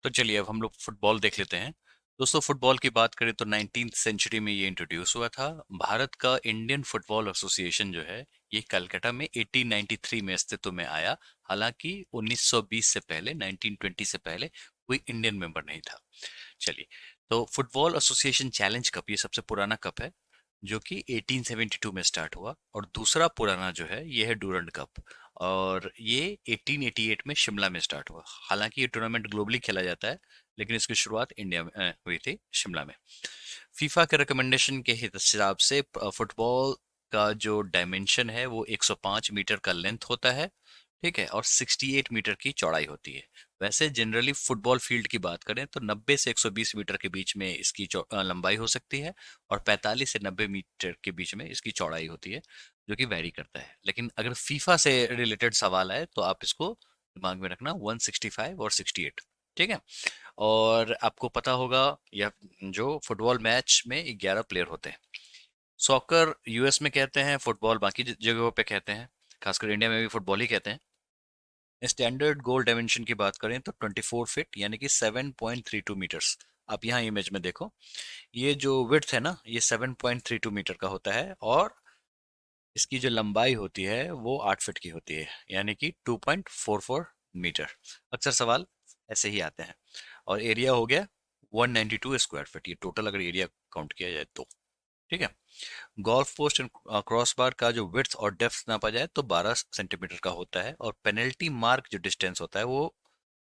तो चलिए अब हम लोग फुटबॉल देख लेते हैं। दोस्तों फुटबॉल की बात करें तो 19th सेंचुरी में ये इंट्रोड्यूस हुआ था। भारत का इंडियन फुटबॉल एसोसिएशन जो है ये कलकत्ता में 1893 में अस्तित्व में आया। हालांकि 1920 से पहले 1920 से पहले कोई इंडियन मेंबर नहीं था। चलिए, तो फुटबॉल एसोसिएशन चैलेंज कप ये सबसे पुराना कप है जो कि 1872 में स्टार्ट हुआ, और दूसरा पुराना जो है ये है डूरंड कप, और ये 1888 में शिमला में स्टार्ट हुआ। हालांकि ये टूर्नामेंट ग्लोबली खेला जाता है, लेकिन इसकी शुरुआत इंडिया में हुई थी, शिमला में। फीफा के रिकमेंडेशन के हिसाब से फुटबॉल का जो डायमेंशन है वो 105 मीटर का लेंथ होता है, ठीक है, और 68 मीटर की चौड़ाई होती है। वैसे जनरली फुटबॉल फील्ड की बात करें तो 90 से 120 मीटर के बीच में इसकी लंबाई हो सकती है, और 45 से 90 मीटर के बीच में इसकी चौड़ाई होती है, जो कि वैरी करता है। लेकिन अगर फीफा से रिलेटेड सवाल आए तो आप इसको दिमाग में रखना 165 और 68, ठीक है। और आपको पता होगा यह जो फुटबॉल मैच में 11 प्लेयर होते हैं। सॉकर यूएस में कहते हैं, फुटबॉल बाकी जगहों पे कहते हैं, खासकर इंडिया में भी फुटबॉल ही कहते हैं। स्टैंडर्ड गोल डायमेंशन की बात करें तो 24 फीट यानी कि 7.32 मीटर्स। आप यहाँ इमेज में देखो, ये जो विड्थ है ना ये 7.32 मीटर का होता है, और इसकी जो लंबाई होती है वो 8 फीट की होती है, यानी कि 2.44 मीटर। अक्सर सवाल ऐसे ही आते हैं। और एरिया हो गया 192 स्क्वायर फीट, ये टोटल अगर एरिया काउंट किया जाए तो, ठीक है। Golf post and cross bar का जो विड्थ और डेप्थ नापा जाए तो 12 सेंटीमीटर का होता है, और पेनल्टी मार्क जो डिस्टेंस होता है वो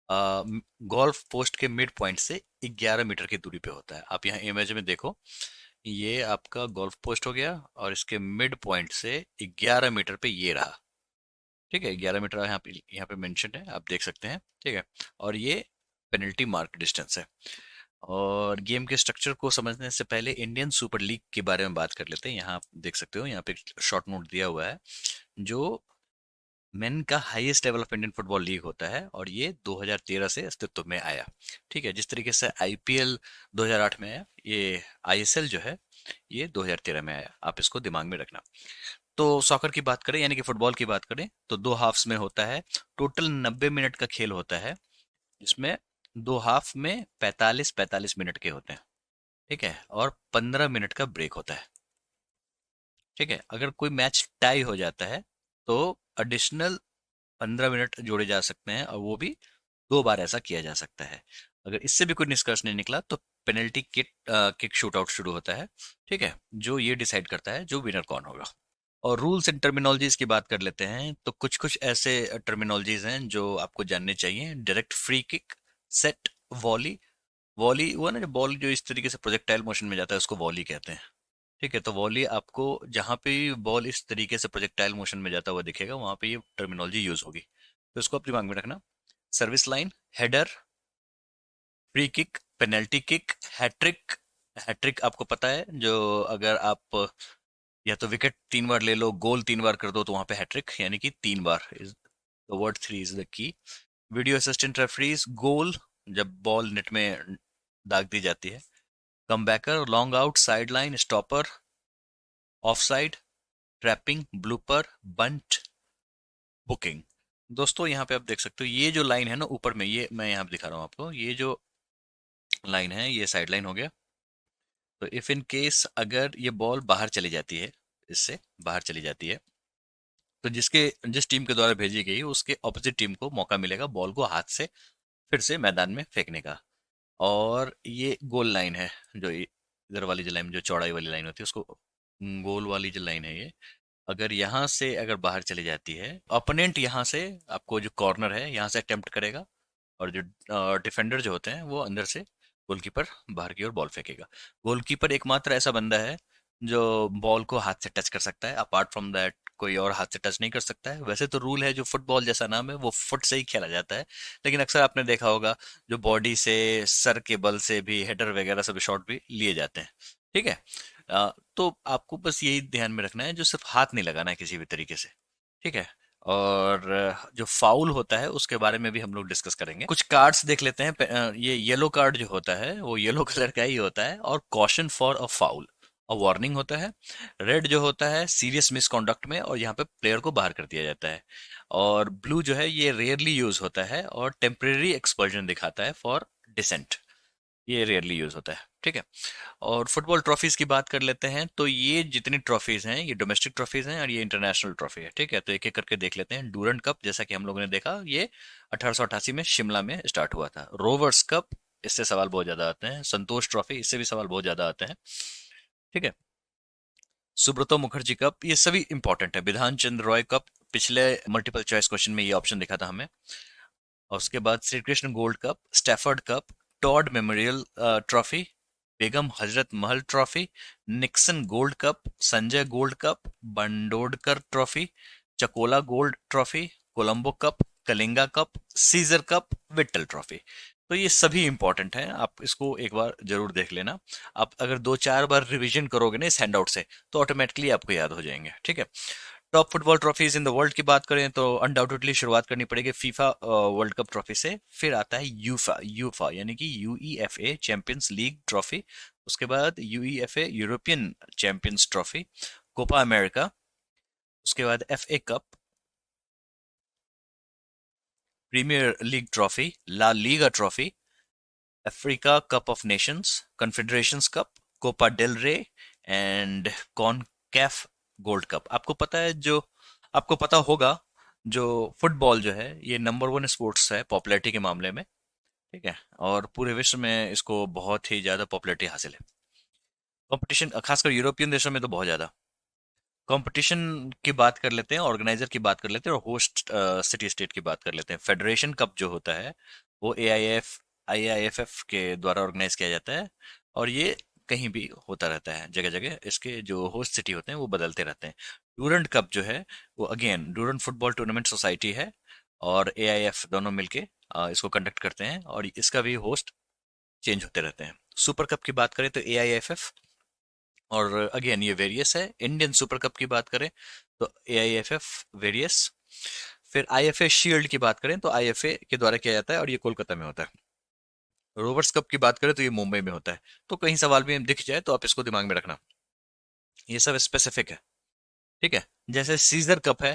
गोल्फ पोस्ट के मिड पॉइंट से 11 मीटर की दूरी पे होता है। आप यहाँ इमेज में देखो, ये आपका गोल्फ पोस्ट हो गया, और इसके मिड पॉइंट से 11 मीटर पे ये रहा, ठीक है। 11 मीटर यहाँ पे मेंशन है, आप देख सकते हैं, ठीक है। और ये पेनल्टी मार्क डिस्टेंस है। और गेम के स्ट्रक्चर को समझने से पहले इंडियन सुपर लीग के बारे में बात कर लेते हैं। यहाँ आप देख सकते हो, यहाँ पे शॉर्ट नोट दिया हुआ है, जो मेन का highest level of Indian football league होता है, और ये 2013 से अस्तित्व में आया, ठीक है। जिस तरीके से आईपीएल 2008 में आया, ये आईएसएल जो है ये 2013 में आया, आप इसको दिमाग में रखना। तो सॉकर की बात करें यानी कि फुटबॉल की बात करें तो दो हाफ्स में होता है। टोटल 90 मिनट का खेल होता है, जिसमें दो हाफ में 45-45 मिनट के होते हैं, ठीक है, और 15 मिनट का ब्रेक होता है, ठीक है। अगर कोई मैच टाई हो जाता है तो एडिशनल 15 मिनट जोड़े जा सकते हैं, और वो भी दो बार ऐसा किया जा सकता है। अगर इससे भी कोई निष्कर्ष नहीं निकला तो पेनल्टी किक शूट आउट शुरू होता है, ठीक है, जो ये डिसाइड करता है जो विनर कौन होगा। और रूल्स एंड टर्मिनोलॉजीज की बात कर लेते हैं तो कुछ कुछ ऐसे टर्मिनोलॉजीज हैं जो आपको जानने चाहिए। Direct free kick, set, volley. Volley हुआ ना, जो बॉल जो इस तरीके से प्रोजेक्टाइल मोशन में जाता है उसको वॉली कहते हैं, ठीक है। तो वॉली आपको जहां पे बॉल इस तरीके से प्रोजेक्टाइल मोशन में जाता हुआ दिखेगा वहां पे ये टर्मिनोलॉजी यूज होगी, तो इसको आप दिमाग में रखना। Service line, header, free kick, penalty kick, hattrick. Hattrick आपको पता है, जो अगर आप या तो विकेट 3 बार ले लो, गोल 3 बार कर दो, तो वहां पे हैट्रिक यानी कि 3 बार is the word, 3 is the key. Video assistant referees, goal जब बॉल नेट में दाग दी जाती है, comebacker, long out, sideline, stopper, offside, trapping, blooper, bunt, booking. दोस्तों यहाँ पे आप देख सकते हो, ये जो लाइन है ना ऊपर में, ये मैं यहाँ पे दिखा रहा हूँ आपको, ये जो लाइन है ये साइड लाइन हो गया। तो इफ इन केस अगर ये बॉल बाहर चली जाती है, इससे बाहर चली जाती है, तो जिस टीम के द्वारा भेजी गई उसके ऑपोजिट टीम को मौका मिलेगा बॉल को हाथ से फिर से मैदान में फेंकने का। और ये गोल लाइन है, जो इधर वाली जो लाइन, जो चौड़ाई वाली लाइन होती है उसको गोल वाली जो लाइन है ये, अगर यहाँ से अगर बाहर चली जाती है, ओपोनेंट यहाँ से आपको जो कॉर्नर है यहाँ से अटेम्प्ट करेगा, और जो डिफेंडर जो होते हैं वो अंदर से गोलकीपर बाहर की ओर बॉल फेंकेगा। गोलकीपर एकमात्र ऐसा बंदा है जो बॉल को हाथ से टच कर सकता है, अपार्ट फ्रॉम दैट कोई और हाथ से टच नहीं कर सकता है। वैसे तो रूल है, जो फुटबॉल जैसा नाम है वो फुट से ही खेला जाता है, लेकिन अक्सर आपने देखा होगा जो बॉडी से, सर के बल से भी हेडर वगैरह सब शॉट भी लिए जाते हैं, ठीक है। तो आपको बस यही ध्यान में रखना है, जो सिर्फ हाथ नहीं लगाना है किसी भी तरीके से, ठीक है। और जो फाउल होता है उसके बारे में भी हम लोग डिस्कस करेंगे। कुछ कार्ड्स देख लेते हैं। ये येलो कार्ड जो होता है वो येलो कलर का ही होता है, और कॉशन फॉर अ फाउल, और वार्निंग होता है। रेड जो होता है सीरियस मिसकॉन्डक्ट में, और यहाँ पे प्लेयर को बाहर कर दिया जाता है। और ब्लू जो है ये रेयरली यूज होता है और टेम्परेरी एक्सपल्जन दिखाता है फॉर डिसेंट, ये रेयरली यूज होता है, ठीक है। और फुटबॉल ट्रॉफीज की बात कर लेते हैं, तो ये जितनी ट्रॉफीज हैं ये डोमेस्टिक ट्रॉफीज हैं और ये इंटरनेशनल ट्रॉफी है, ठीक है। तो एक एक करके देख लेते हैं। डूरंड कप, जैसा कि हम लोगों ने देखा, ये 1888 में शिमला में स्टार्ट हुआ था। रोवर्स कप, इससे सवाल बहुत ज्यादा आते हैं। संतोष ट्रॉफी, इससे भी सवाल बहुत ज्यादा आते हैं, ठीक है। सुब्रतो मुखर्जी कप, ये सभी इंपॉर्टेंट है। विधान चंद्र रॉय कप, पिछले मल्टीपल चॉइस क्वेश्चन में ये ऑप्शन दिखा था हमें। और उसके बाद Shri Krishna gold cup, Stafford cup, Todd memorial trophy, Begum Hazrat Mahal trophy, Nixon gold cup, Sanjay gold cup, Bandodkar trophy, Chakola gold trophy, Colombo cup, Kalinga cup, Caesar cup, Vittal trophy. तो ये सभी इंपॉर्टेंट हैं, आप इसको एक बार जरूर देख लेना। आप अगर दो चार बार रिवीजन करोगे ना इस हैंडआउट से, तो ऑटोमेटिकली आपको याद हो जाएंगे, ठीक है। Top football trophies in the world की बात करें तो अनडाउटेडली शुरुआत करनी पड़ेगी फीफा वर्ल्ड कप ट्रॉफी से। फिर आता है यूफा, यूफा यानी कि यूईएफए चैंपियंस लीग ट्रॉफी। उसके बाद UEFA European champions trophy, Copa America, उसके बाद FA cup, Premier League trophy, La Liga trophy, Africa cup of nations, confederations cup, Copa del Rey and CONCACAF gold cup. आपको पता है, जो आपको पता होगा, जो फुटबॉल जो है ये नंबर वन स्पोर्ट्स है पॉपुलैरिटी के मामले में, ठीक है। और पूरे विश्व में इसको बहुत ही ज्यादा पॉपुलैरिटी हासिल है। कंपटीशन खासकर यूरोपियन देशों में तो बहुत ज्यादा। कंपटीशन की बात कर लेते हैं, ऑर्गेनाइजर की बात कर लेते हैं और होस्ट सिटी स्टेट की बात कर लेते हैं। फेडरेशन कप जो होता है वो AIFF के द्वारा ऑर्गेनाइज किया जाता है, और ये कहीं भी होता रहता है, जगह जगह इसके जो होस्ट सिटी होते हैं वो बदलते रहते हैं। डूरंड कप जो है वो again Durand football tournament society है और AIF दोनों मिलके इसको कंडक्ट करते हैं, और इसका भी होस्ट चेंज होते रहते हैं। सुपर कप की बात करें तो AIFF, और अगेन ये वेरियस है। इंडियन सुपर कप की बात करें तो AIFF वेरियस। फिर IFA शील्ड की बात करें तो IFA के द्वारा किया जाता है और ये कोलकाता में होता है। रोवर्स कप की बात करें तो ये मुंबई में होता है। तो कहीं सवाल भी दिख जाए तो आप इसको दिमाग में रखना, ये सब स्पेसिफिक है, ठीक है। जैसे सीजर कप है,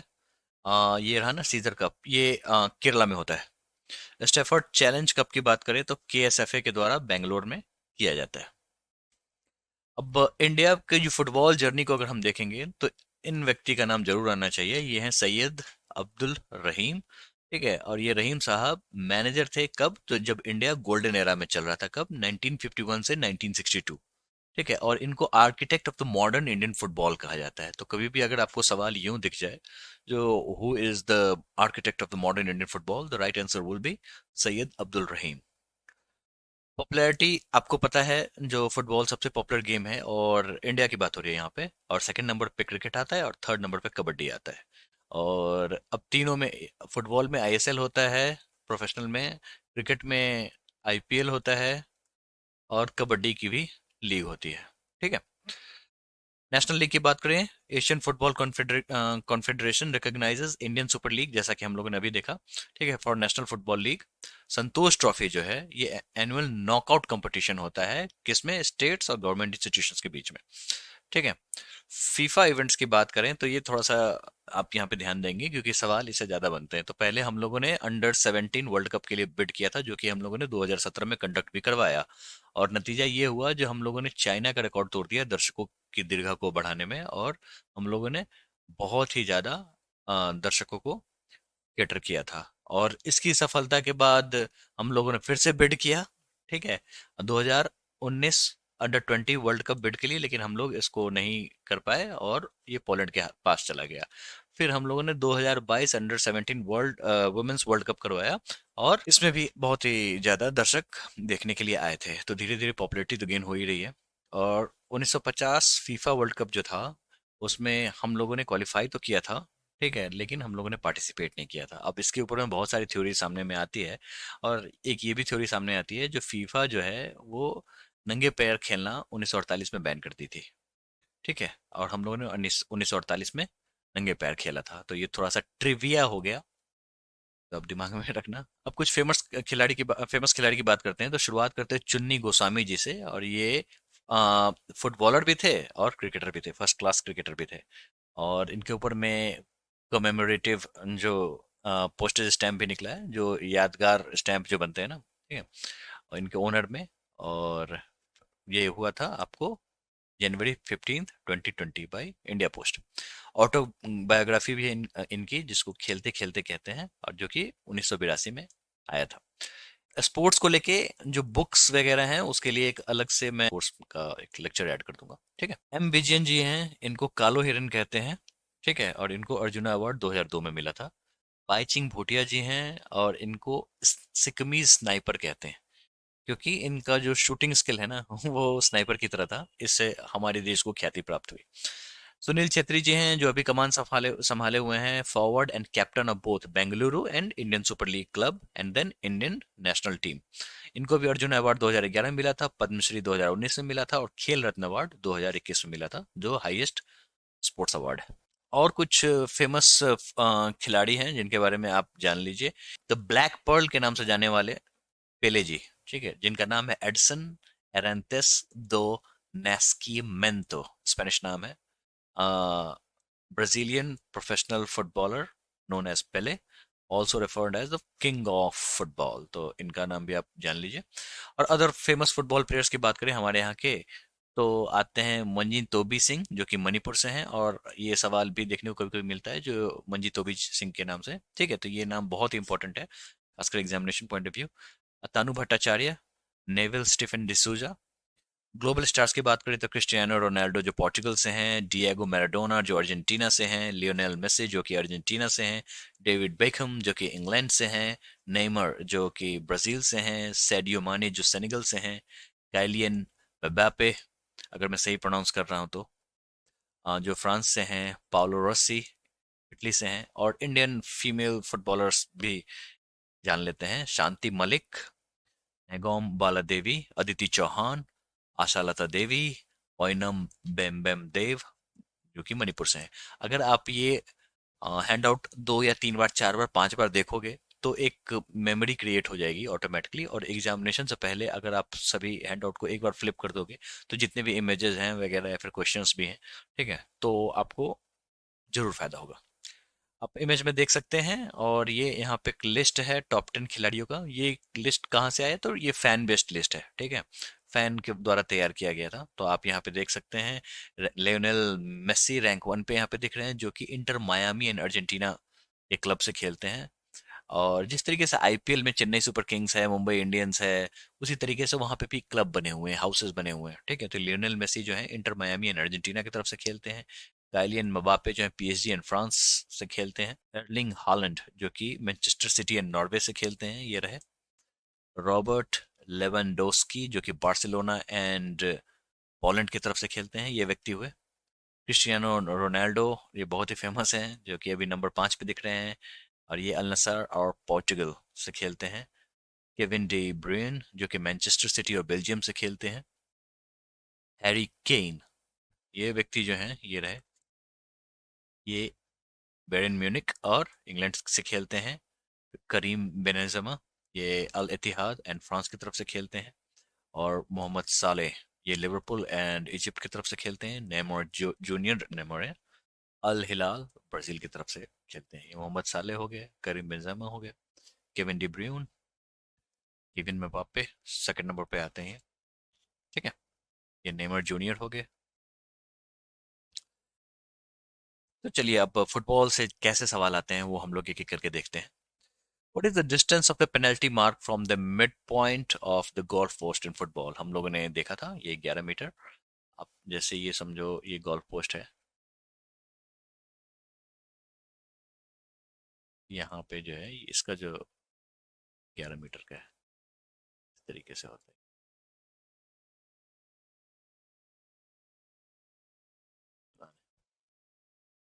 ये रहा ना सीजर कप, ये केरला में होता है। स्टैफर्ड चैलेंज कप की बात करें तो KSFA के द्वारा बेंगलोर में किया जाता है। अब इंडिया के जो फुटबॉल जर्नी को अगर हम देखेंगे तो इन व्यक्ति का नाम जरूर आना चाहिए। ये हैं सैयद अब्दुल रहीम, ठीक है। और ये रहीम साहब मैनेजर थे कब, तो जब इंडिया गोल्डन एरा में चल रहा था, कब 1951 से 1962, ठीक है। और इनको architect of the modern Indian football कहा जाता है। तो कभी भी अगर आपको सवाल यूं दिख जाए, जो who is the architect of the modern Indian football, the right answer will be Syed Abdul Rahim. Popularity आपको पता है, जो फुटबॉल सबसे पॉपुलर गेम है, और इंडिया की बात हो रही है यहाँ पे, और सेकंड नंबर पे क्रिकेट आता है और थर्ड नंबर पे कबड्डी आता है। और अब तीनों में, फुटबॉल में ISL होता है प्रोफेशनल में, क्रिकेट में IPL होता है, और कबड्डी की भी लीग होती है, ठीक है। नेशनल लीग की बात करें, Asian football confederation recognises Indian super league, जैसा कि हम लोगों ने अभी देखा, ठीक है, for national football league. Santosh trophy जो है ये एनुअल नॉकआउट कंपटीशन होता है, किसमें, स्टेट्स और गवर्नमेंट इंस्टीट्यूशंस के बीच में, ठीक है। फीफा इवेंट्स की बात करें तो ये थोड़ा सा आप यहाँ पे ध्यान देंगे, क्योंकि सवाल इससे ज्यादा बनते हैं। तो पहले हम लोगों ने अंडर 17 वर्ल्ड कप के लिए बिड किया था, जो कि हम लोगों ने 2017 में कंडक्ट भी करवाया, और नतीजा ये हुआ जो हम लोगों ने चाइना का रिकॉर्ड तोड़ दिया दर्शकों की दीर्घा को बढ़ाने में, और हम लोगों ने बहुत ही ज्यादा दर्शकों को कैटर किया था। और इसकी सफलता के बाद हम लोगों ने फिर से बिड किया, ठीक है, 2019 अंडर 20 वर्ल्ड कप बिड के लिए, लेकिन हम लोग इसको नहीं कर पाए और ये पोलैंड के पास चला गया। फिर हम लोगों ने 2022 under 17 world women's world cup करवाया, और इसमें भी बहुत ही ज्यादा दर्शक देखने के लिए आए थे। तो धीरे धीरे पॉपुलैरिटी तो गेन हो ही रही है। और 1950 फीफा वर्ल्ड कप जो था, उसमें हम लोगों ने क्वालिफाई तो किया था, ठीक है, लेकिन हम लोगों ने पार्टिसिपेट नहीं किया था। अब इसके ऊपर में बहुत सारी थ्योरी सामने में आती है, और एक ये भी थ्योरी सामने आती है, जो फीफा जो है वो नंगे पैर खेलना 1948 में बैन करती थी, ठीक है, और हम लोगों ने 1948 में नंगे पैर खेला था। तो ये थोड़ा सा ट्रिविया हो गया, तो अब दिमाग में रखना। अब कुछ फेमस खिलाड़ी की बात करते हैं, तो शुरुआत करते हैं चुन्नी गोस्वामी जी से। और ये फुटबॉलर भी थे और क्रिकेटर भी थे, फर्स्ट क्लास क्रिकेटर भी थे। और इनके ऊपर में कमेमोरेटिव जो पोस्टेज स्टैम्प भी निकला है, जो यादगार स्टैम्प जो बनते हैं ना, ठीक है। और इनके ओनर में। और ये हुआ था आपको जनवरी 15 2020 बाई इंडिया पोस्ट। ऑटोबायोग्राफी भी है इनकी, जिसको खेलते खेलते कहते हैं, और जो कि 1982 में आया था। स्पोर्ट्स को लेके जो बुक्स वगैरह हैं उसके लिए एक अलग से मैं कोर्स का एक लेक्चर ऐड कर दूंगा, ठीक है। एम विजयन जी हैं, इनको कालो हिरन कहते हैं, ठीक है, और इनको अर्जुना अवार्ड 2002 में मिला था। पाइचिंग भूटिया जी हैं, और इनको सिकमी स्नाइपर कहते हैं, क्योंकि इनका जो शूटिंग स्किल है ना वो स्नाइपर की तरह था, इससे हमारे देश को ख्याति प्राप्त हुई। सुनील छेत्री जी हैं, जो अभी कमान संभाले संभाले हुए हैं, forward and captain of both Bengaluru and Indian super league club and then Indian national team. इनको भी अर्जुन अवार्ड 2011 में मिला था, पद्मश्री 2019 में मिला था, और खेल रत्न अवार्ड 2021 में मिला था, जो हाईएस्ट स्पोर्ट्स अवार्ड है। और कुछ फेमस खिलाड़ी हैं जिनके बारे में आप जान लीजिए। द ब्लैक पर्ल के नाम से जाने वाले पेले जी, ठीक है, जिनका नाम है एडसन एरेंतेस दो नेस्कीमेंतो, स्पेनिश नाम है। Brazilian professional footballer known as Pele, also referred as the king of football, तो इनका नाम भी आप जान लीजिए। और अदर फेमस फुटबॉल प्लेयर्स की बात करें हमारे यहाँ के, तो आते हैं मंजी तोबी सिंह, जो कि मणिपुर से हैं, और ये सवाल भी देखने को कभी कभी मिलता है, जो मंजी तोबी सिंह के नाम से, ठीक है, तो ये नाम बहुत ही इंपॉर्टेंट है खासकर examination point of view. Tanu Bhattacharya, Neville Stephen D'Souza. Global stars की बात करें तो क्रिस्टियानो रोनाल्डो जो पोर्चुगल से हैं, डिएगो मैराडोना जो अर्जेंटीना से हैं, लियोनेल मेसी जो कि अर्जेंटीना से हैं, डेविड बेकहम जो कि इंग्लैंड से हैं, नेइमर जो कि ब्राजील से हैं, सेडियो माने जो सेनेगल से हैं, काइलियन मबाप्पे, अगर मैं सही प्रोनाउंस कर रहा हूं तो, जो फ्रांस से हैं, पाउलो रोसी इटली से हैं, और इंडियन फीमेल फुटबॉलर्स भी जान लेते हैं, शांति मलिक, नेगोम बालादेवी, अदिति चौहान, आशालता देवी, ओइनम बेम्बेम देव, जो कि मणिपुर से हैं। अगर आप ये हैंड आउट 2 या 3 बार, 4 बार, 5 बार देखोगे, तो एक मेमोरी क्रिएट हो जाएगी ऑटोमेटिकली, और एग्जामिनेशन से पहले अगर आप सभी हैंड आउट को एक बार फ्लिप कर दोगे, तो जितने भी इमेजेस हैं वगैरह या फिर क्वेश्चंस भी हैं, ठीक है, तो आपको जरूर फायदा होगा। आप इमेज में देख सकते हैं, और ये यहाँ पे एक लिस्ट है टॉप 10 खिलाड़ियों का। ये लिस्ट कहाँ से आया, तो ये फैन बेस्ड लिस्ट है, ठीक है, फैन के द्वारा तैयार किया गया था। तो आप यहाँ पे देख सकते हैं, लियोनेल मेसी रैंक 1 पे यहाँ पे दिख रहे हैं, जो कि इंटर मायामी एंड अर्जेंटीना के क्लब से खेलते हैं। और जिस तरीके से आईपीएल में चेन्नई सुपर किंग्स है, मुंबई इंडियंस है, उसी तरीके से वहां पे भी क्लब बने हुए हैं, हाउसेस बने हुए हैं, ठीक है। तो लियोनेल मेसी जो है इंटर मायामी एंड अर्जेंटीना की तरफ से खेलते हैं। काइलियन मबापे जो है पीएसजी एंड फ्रांस से खेलते हैं। एर्लिंग हालैंड जो कि मैनचेस्टर सिटी एंड नॉर्वे से खेलते हैं, ये रहे। रॉबर्ट लेवेंडोस्की जो कि बार्सिलोना एंड पोलैंड की तरफ से खेलते हैं, ये व्यक्ति हुए। क्रिस्टियानो रोनाल्डो, ये बहुत ही फेमस हैं, जो कि अभी नंबर 5 पे दिख रहे हैं, और ये अल नसर और पोर्टुगल से खेलते हैं। केविन डी ब्रुयन जो कि मैनचेस्टर सिटी और बेल्जियम से खेलते हैं। हैरी केन, ये व्यक्ति जो हैं ये रहे, ये बैरन म्यूनिक और इंग्लैंड से खेलते हैं। करीम बेनेज़मा, ये अल इत्तिहाद एंड फ्रांस की तरफ से खेलते हैं। और मोहम्मद सालेह, ये लिवरपूल एंड इजिप्ट की तरफ से खेलते हैं। नेमोर जूनियर नेमोर है, अल हिलाल ब्राजील की तरफ से खेलते हैं। ये मोहम्मद सालेह हो गया, करीम बेंजेमा हो गया, Kevin de Bruyne, Kevin Mbappe second number पे आते हैं, ठीक है। ये नेमर जूनियर हो गए। तो चलिए अब फुटबॉल से कैसे सवाल आते हैं वो हम लोग एक एक करके देखते हैं। What is the distance of the penalty mark from the mid point of the goal post in football? हम लोगों ने देखा था ये 11 मीटर। अब जैसे ये समझो ये गोल पोस्ट है, यहाँ पे जो है इसका जो 11 मीटर का है, इस तरीके से होता है।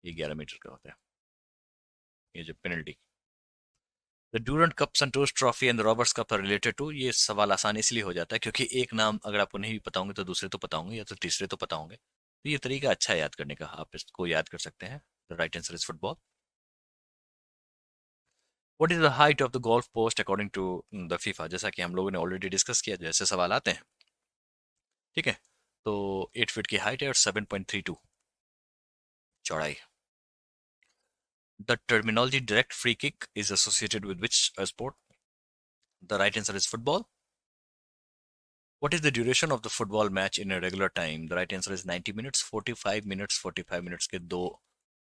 ये 11 मीटर का होता है, ये जो penalty. The Durand cup, Santosh trophy and the Roberts cup are related to. ये सवाल आसान इसलिए हो जाता है क्योंकि एक नाम अगर आपको नहीं भी पता होंगे तो दूसरे तो पता होंगे, या तो तीसरे तो पता होंगे, तो ये तरीका अच्छा है याद करने का, आप इसको याद कर सकते हैं। The right answer is football. What is the height of the goal post according to the FIFA? जैसा कि हम लोगों ने ऑलरेडी डिस्कस किया, जैसे सवाल आते हैं, ठीक है। तो 8 फीट की हाइट है और 7.32 चौड़ाई। The terminology direct free kick is associated with which sport? The right answer is football. What is the duration of the football match in a regular time? The right answer is 90 minutes, 45 minutes, 45 minutes के दो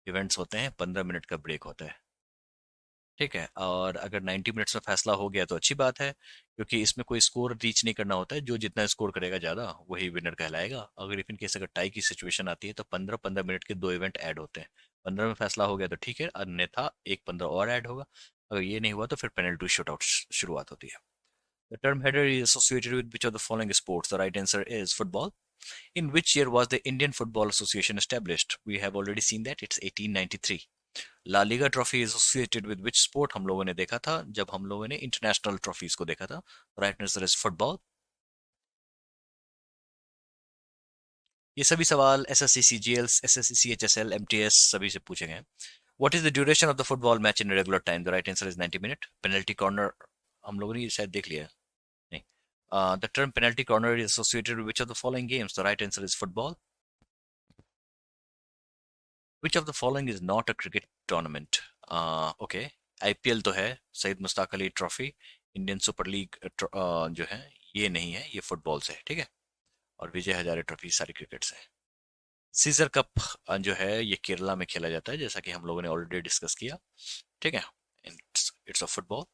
events होते हैं, 15 minute का break होता है। ठीक है, और अगर 90 मिनट्स में फैसला हो गया तो अच्छी बात है, क्योंकि इसमें कोई स्कोर रीच नहीं करना होता है, जो जितना स्कोर करेगा ज़्यादा वही विनर कहलाएगा। अगर इफ इन केस अगर टाई की सिचुएशन आती है तो 15-15 मिनट के दो इवेंट ऐड होते हैं। 15 में फैसला हो गया तो ठीक है, अन्यथा एक 15 और ऐड होगा। अगर ये नहीं हुआ तो फिर पेनल्टी शूटआउट शुरुआत होती है। The term header is associated with which of the following sports? The right answer is football. In which year was the Indian Football Association established? We have already seen that it's 1893. La Liga trophy is associated with which sport? हम लोगों ने देखा था जब हम लोगों ने international trophies को देखा था। Right answer is football. ये सभी सवाल SSC CGL, SSC CHSL, MTS सभी से पूछे गए। What is the duration of the football match in regular time? The right answer is 90 minute. Penalty corner हम लोगों ने ये शायद देख लिया है। नहीं। The term penalty corner is associated with which of the following games? The right answer is football. Which of the following is not a cricket tournament? Okay, IPL तो है, Syed Mushtaq Ali trophy, Indian super league जो है ये नहीं है, ये football से है, ठीक है। और विजय हजारे ट्रॉफी सारी क्रिकेट से है। सीजर कप जो है ये केरला में खेला जाता है, जैसा कि हम लोगों ने ऑलरेडी डिस्कस किया, ठीक है। It's a football.